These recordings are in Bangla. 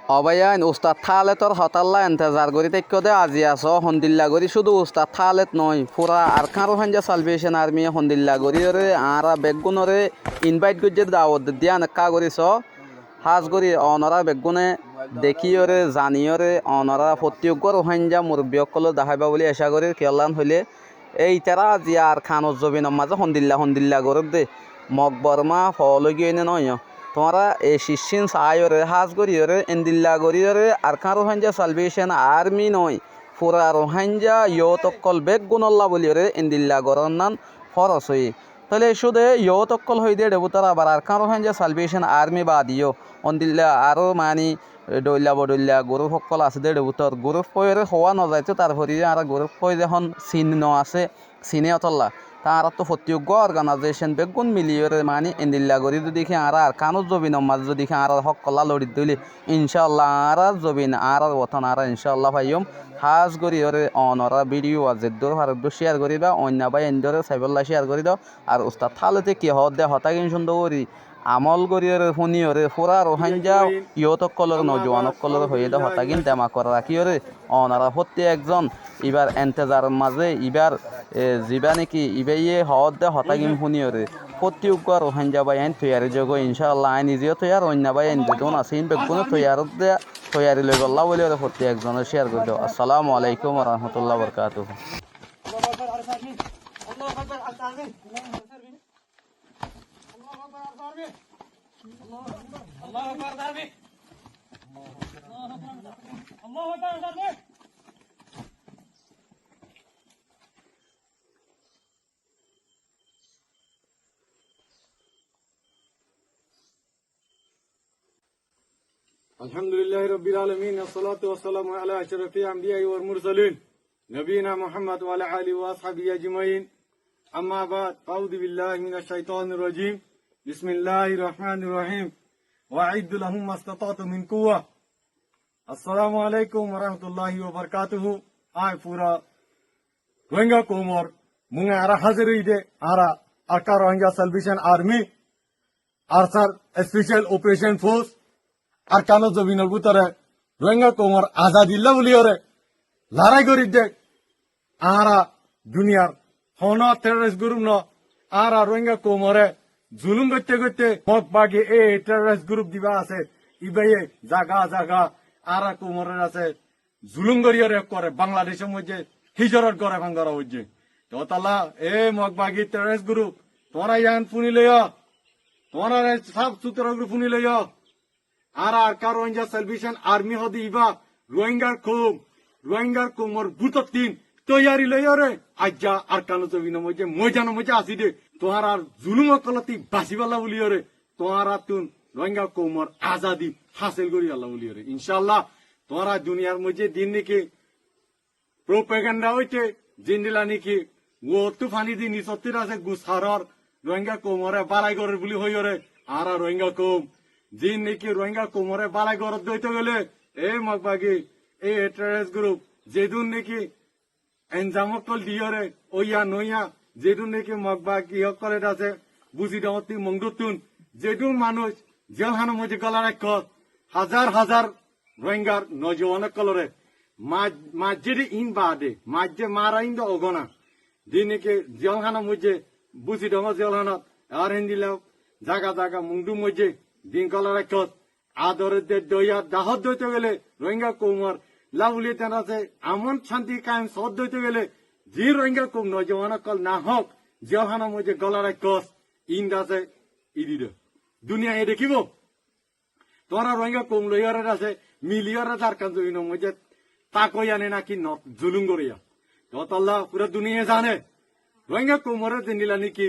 অবায়ান উস্তাদ থালেতর হতাল্লা এন্তেজার করি তেক্য দে আজি আস হন্দিল্লা করি শুধু উস্তাদ থালেত নয় পুরা আর খান রোহাঞ্জা সালভেশন আর্মি হন্দিল্লা করি রে আরা বেগুনরে ইনভাইট করছে দাওয়াত দিয়া নেকা করিস হাজ করি অনরা বেগুনে দেখিওরে জানিওরে অনরা প্রত্যেক রোহাঞ্জা মুরব্বী সকল দেখাইবা বলে আশা করি কেলান হইলে এই তারা আজি আর খান জবিনের মাঝে হন্দিল্লা করব দে মকবরমা ফল গিয়ে নয় তোমরা এই শিশিন সায়রে হাজ করিয়রে এন্দিল্লা করিয়রে আর খান রোহাঞ্জা সালভেশন আর্মি নয় পুরা রোহাঞ্জা ইয়তকল বেগ গুণল্লা বলিয়রে এন্দিল্লা গরন্নান ফরস হই তাহলে শুধু ইয়তকল হই দিয়ে দেবতার আবার আর খান রোহাঞ্জা সালভেশন আর্মি বাদিও অন্দিল্লা আরও মানি ডইল্লা বডইল্লা গ্রুপ সকল আছে দে দেবতার গ্রুপ পয়রে হওয়া নযাইতো তারপরে আর গ্রুপ পয় যখন চিহ্ন আছে চিনে অতল্লা তারা তো প্রত্যেক অর্গানাইজেশন বেগুন মিলিয়রে মানে এন্দিল্লা করি যদি আর কানো জবিন মাঝ যদি আর হকলা লড়ি দিলি ইনশাল্লাহ আর জবিন আর ওথন আর ইনশাল্লাহ ভাইম হাজ করি ওরে অনরা ভিডিও আছে দূর ভারত শেয়ার করিবা অন্য ভাই এন্দরে সাইবল্লা শেয়ার করে দাও আর উস্তাদ থালতে কি হদ দে হতাগিন সুন্দর করি আমল করিয়রে শুনিয়রে পুরা রোহাঞ্জা ইয়তক কলর নজওয়ানক কলর হয়ে দে হতাগিন দেমা করে রাখিয়রে অনারা প্রত্যেক একজন এবার এন্তেজার মাঝে এবার যিবা নাকি ইবাইয়ে হদ দে হতাগিন শুনিয়রে প্রত্যেক রোহাঞ্জা বাই আইন তৈয়ারি যোগ ইনশাআল্লাহ আইন নিজেও তৈয়ার অন্য বাই আইন যেমন আছে বেগুন তৈয়ারি লই গল্লা বলে প্রত্যেক একজনের শেয়ার করে দাও। আসসালামু আলাইকুম রহমতুল্লাহ বরকাতুহ। Alhamdulillahi Rabbil Alamin, wassalatu wassalamu ala ashrafil anbiya'i wal mursalin, nabiyina Muhammad wa ala alihi wa ashabihi ajma'in. Amma ba'd, a'udhu billahi minash shaitanir rajim. Bismillahir rahmanir rahim. Wa'iddu lahum mastata'tu min quwwah. Assalamu alaikum wa rahmatullahi wa barakatuh. Ay pura Rohingya komor munga ara haziri de ara Arka Rohingya Salvation Army Arsar Special Operation Force আর কান জমিনের ভিতরে রোহিঙ্গা কোমর আজাদিল্লা বলিওরে লড়াই করি দেখ আরা দুনিয়ার হন টেররিস্ট গ্রুপ ন আরা রোহিঙ্গা কোমরে জুলুম করতে করতে মগ বাগে এই টেররিস্ট গ্রুপ দিবা আছে ইবাইয়ে জাগা জাগা আরা কোমরের আছে জুলুম করিয়রে করে বাংলাদেশের মধ্যে হিজরত করে ভাঙ্গারা হচ্ছে তো তালা এ মগ বাগি টেররিস্ট গ্রুপ তোমরা ইয়ান ফুনি লইয়া তোমরা সব সুতরা গ্রুপ ফুনি লইয়া আর Arka Rohingya Salvation Army হদি ইবা রোহিঙ্গার কোমর বুততিন তৈয়ারি লইরে আজ্জা আরকানো জবিন মজে মজানো মজা আসি দে তোহার আর জুলুম কলতি বাসিবাল্লা বলিয়রে তোহার তুন রোহিঙ্গা কোমর আজাদি হাসিল করি আল্লাহ বলিয়রে ইনশাআল্লাহ তোহারা দুনিয়ার মধ্যে দিন নাকি প্রোপাগান্ডা হইতে জিন্দিলা নাকি ও তুফানি দি নিসত্তির আছে গুসারর রোহিঙ্গা কোমরে বালাই করে বলি হইরে আর রোহিঙ্গা কোম জিন নাকি রোহিঙ্গা কোমরে বালাই গরত দইতে গেলে এই মগবাগি এই টেররিস্ট গ্রুপ যেদুন নাকি এনজামকল দিয়রে ওইয়া নইয়া যেদুন নাকি মগবাগি করে আছে বুঝি দমতি মংদুতুন যেদুন মানুষ জেলখানো মধ্যে গলার এক হাজার হাজার রোহিঙ্গার নজওয়ান কলরে মাঝে ইন বাদে মাঝে মারা ইন অগনা দিন নাকি জেলখানো মধ্যে বুঝি দম জেলখানত আর হিন্দিলাও জাগা জাগা মুংদু মধ্যে দিন কলার এক আদরের দইয়া দাহত দইতে গেলে রোহিঙ্গা কোমর লাউলি তেন আছে আমন শান্তি কায়েম সদ দইতে গেলে যে রোহিঙ্গা কোম নজওয়ান কল না হক জেলখানোর মধ্যে গলার এক ইন আছে ইদি দুনিয়া এ দেখিব তোরা রোহিঙ্গা কোম লইয়ারে আছে মিলিয়রে তার কাজ মধ্যে তাকই আনে নাকি জুলুম করিয়া তল্লা পুরো দুনিয়া জানে রোহিঙ্গা কোমরের দিনিলা নাকি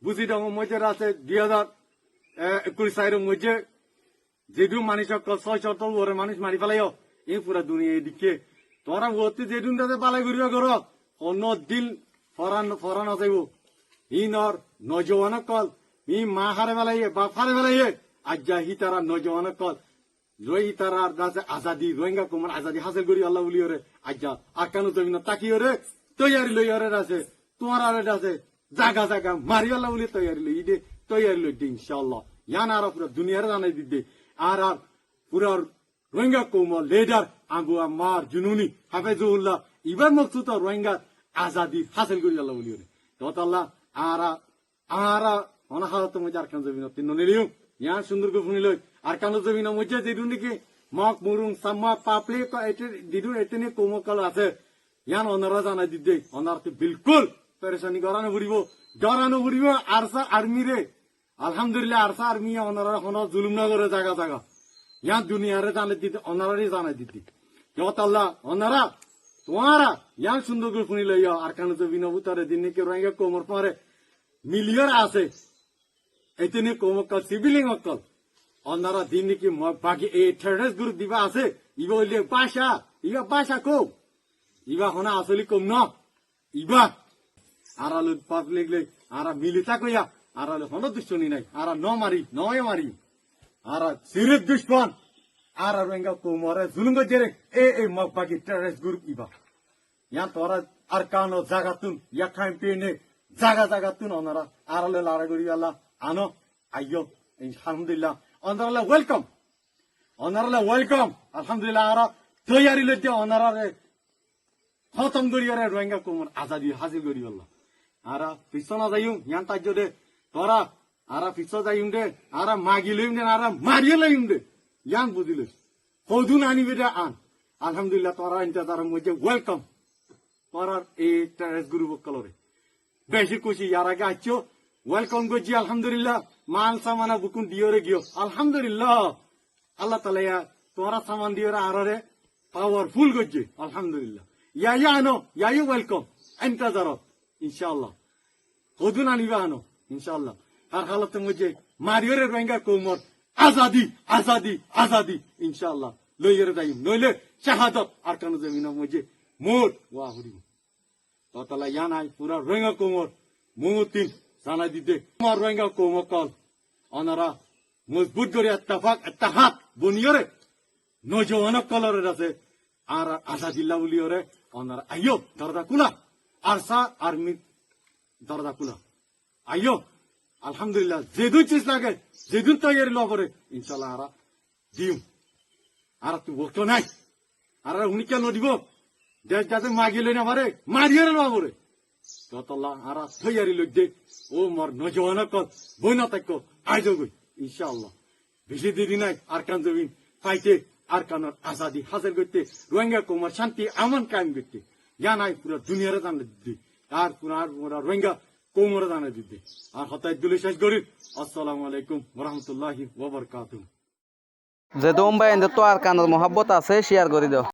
বুঝি দম মধ্যে আছে 2021 সালের মধ্যে যেদু মানুষ 600 ওরে মানুষ মারি ফেলাইও এই পুরা দুনিয়া এদিকে তোরা ওতে যেদুন তাতে পালাই করিয়া কর অন্য দিল ফরান যাইব ইনর নজওয়ান কল ই মা হারে ফেলাইয়ে বাপ হারে ফেলাইয়ে আজ্জা হি তারা নজওয়ান কল রই তারা দাসে আজাদি রোহিঙ্গা কোমর আজাদি হাসিল করি আল্লাহ বলিওরে আজ্জা আকানো জমিন তাকিওরে তৈয়ারি লইয়ারে আছে তোমার আরে আছে জাগা জাগা মারি আল্লাহ বলি তৈয়ারি লই দে তৈয়ারি লই দে ইনশাআল্লাহ ইয়ান আর পুরা দুনিয়ার জানাই দিতে আর পুরা রোহিঙ্গা কৌমর লিডার আবু আম্মার জুনুনি হাফেজুল্লাহ ইবার মকসুদ রোহিঙ্গা আজাদি হাসিল করি আল্লাহ বলি তত আল্লাহ আরা অনাহারত মধ্যে আর কান জমিন তিন নিলিও ইয়ান সুন্দর করে শুনিল আর কান জমিন মধ্যে যেটু নাকি মক মুরুং সাম্মা পাপলি দিদু এতনে কৌমকাল আছে ইয়ান অনারা জানাই দিদে অনারতে বিলকুল পেরেশানি করানো ফুরিব ডরানো ফুরিব আরসা আর্মি রে আলহামদুলিল্লাহ আরসা আর্মি অনারা হন জুলুম না করে জায়গা জায়গা ইয়ান দুনিয়ারে জানাই দিতে অনারারই জানাই দিতে যত আল্লাহ অনারা তোমারা ইয়ান সুন্দর করে শুনিল আর কান জমিন উতারে দিন নাকি রোহিঙ্গা কোমর পরে মিলিয়ন আছে এতনে কৌমকাল সিভিলিং অকল অনারা দিন নাকি বাকি এই টেররিস্ট গ্রুপ দিবা আছে ইবা হইলে বাসা কো ইবা হনা আসলে কম ন ইবা আরালু পাবলিক লে আরা মিলিতা কইয়া আরালু হন দুশ্মনী নাই আরা নয় মারি আরা সিরিপ দুশ্মন আরা রোহিঙ্গা কৌমরে জুলুম জেরে এ বাকি টেররিস্ট গ্রুপ ইবা ইয়া তোরা আর কানো জাগাতুন ইয়া ক্যাম্পেইনে জাগাতুন অনারা আরালে লারা করি আল্লাহ আনো আইয়ো আলহামদুলিল্লাহ অনারালে ওয়েলকাম আলহামদুলিল্লাহ আরা তৈয়ারি লইতে অনারারে খতম করি আরে রোহিঙ্গা কৌমর আজাদি হাসিল করি আল্লাহ আরা পিছনা যাইম ইয়ান তাজ্য দে তোরা আরা পিছ যাইম দে আরা মাগি লইম দে আরা মারিয়ে লইম দে ইয়ান বুঝিল কৌদুন আনিবি দে আন আলহামদুলিল্লাহ তোরা ইন্তজারের মধ্যে ওয়েলকাম তোরার এই টেররিস্ট গ্রুপ কলরে বেশি খুশি ইয়ার আগে আসছো ওয়েলকাম করছি আলহামদুলিল্লাহ মাল সামানা বুকুন দিওরে গিয়ে আলহামদুলিল্লাহ আল্লাহ তালা তোরা সামান দিওরে আরে পাওয়ারফুল করছে আলহামদুলিল্লাহ ইয়া আনো ইয়া ওয়েলকাম ইন্তজারত ইনশাআল্লাহ কদুন আনিবা আনো ইনশাআল্লাহ আর হালতের মধ্যে মারিওরে রোহিঙ্গা কৌমর আজাদি ইনশাআল্লাহ লইরে যাইম নইলে শাহাদত আর কানো জমিনের মধ্যে মোর ওয়া হরিম ততলা ইয়া নাই পুরা রোহিঙ্গা কৌমর মুতিন জানাই দিতে আমার রোহিঙ্গা কৌমর কল অনারা মজবুত করে এত্তাহাত বনিয়রে নজওয়ান কলরের আছে আর আজাদিল্লাহ বলিয়রে অনারা আইয়ো দরজা কুলা আরসা আর্মি দরজা কুলা আইয়ো আলহামদুলিল্লাহ যেদুন চিজ লাগে যেদুন তৈরি ল করে ইনশাল্লাহ আরা দিম আর তুই বলতো নাই আর উনি কেন দিব দেশ যাতে মাগিলে না পারে মারিয়ে না পারে ততলা আরা তৈরি লোক দে ও মর নজওয়ান কল বই না তাক আইজ গই ইনশাআল্লাহ বেশি দেরি নাই আর কান জমিন পাইতে আর কানোর আজাদি হাজির করতে রোহিঙ্গা কৌমার শান্তি আমন কায়েম করতে ইয়া নাই পুরো দুনিয়ারে জানা দিতে আর পুরা রোহিঙ্গা কৌমরে জানা দিতে আর হতায় দুলে শেষ করি আসসালামু আলাইকুম ওরহমতুল্লাহি ওয়া বারাকাতুহু যে দম ভাই তো আর কানোর মহব্বত আছে শেয়ার করে দাও।